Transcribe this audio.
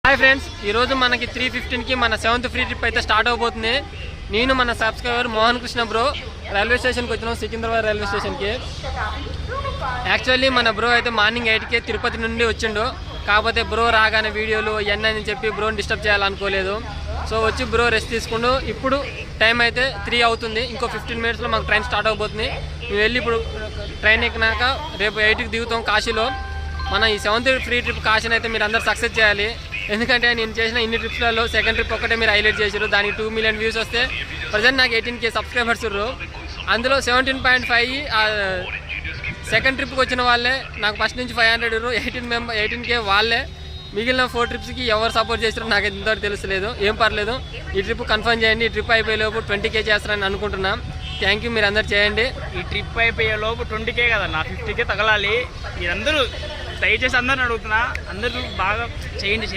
Hi friends, ఈరోజు మనకి 3:15కి మన 7th ఫ్రీ ట్రిప్ అయితే స్టార్ట్ అవబోతుంది. నేను మన subscriber Mohan Krishna bro railway స్టేషన్కి వచ్చినాం, సికింద్రాబాద్ రైల్వే స్టేషన్కి. యాక్చువల్లీ మన బ్రో అయితే మార్నింగ్ 8కి తిరుపతి నుండి వచ్చిండు. కాకపోతే బ్రో రాగానే వీడియోలు ఇవన్నీ అని చెప్పి బ్రోని డిస్టర్బ్ చేయాలనుకోలేదు. సో వచ్చి బ్రో రెస్ట్ తీసుకుంటూ ఇప్పుడు టైం అయితే 3 అవుతుంది. ఇంకో 15 మినిట్స్లో మాకు ట్రైన్ స్టార్ట్ అవబోతుంది. మేము వెళ్ళి ఇప్పుడు ట్రైన్ ఎక్కినాక రేపు 8కి దిగుతాం కాశీలో. మన ఈ 7th ఫ్రీ ట్రిప్ కాశీని అయితే మీరు అందరు సక్సెస్ చేయాలి. ఎందుకంటే నేను చేసిన ఇన్ని ట్రిప్స్లలో సెకండ్ ట్రిప్ ఒక్కటే మీరు హైలైట్ చేశారు. దానికి 2 million వ్యూస్ వస్తే ప్రజెంట్ నాకు 18K సబ్స్క్రైబర్స్ ఉన్నారు. అందులో 17.5 సెకండ్ ట్రిప్కి వచ్చిన వాళ్ళే. నాకు ఫస్ట్ నుంచి 500 18K వాళ్ళే. మిగిలిన 4 ట్రిప్స్కి ఎవరు సపోర్ట్ చేస్తారో నాకు ఇంతవరకు తెలుస్తలేదు. ఏం పర్లేదు, ఈ ట్రిప్ కన్ఫర్మ్ చేయండి. ఈ ట్రిప్ అయిపోయేలోపు 20K చేస్తారని అనుకుంటున్నాం. థ్యాంక్ యూ, మీరు అందరు చేయండి. ఈ ట్రిప్ అయిపోయేలోపు 20K కదా, నా 50K తగలాలి. మీరందరూ దయచేసి అందరిని అడుగుతున్నా, అందరూ బాగా చేయండి.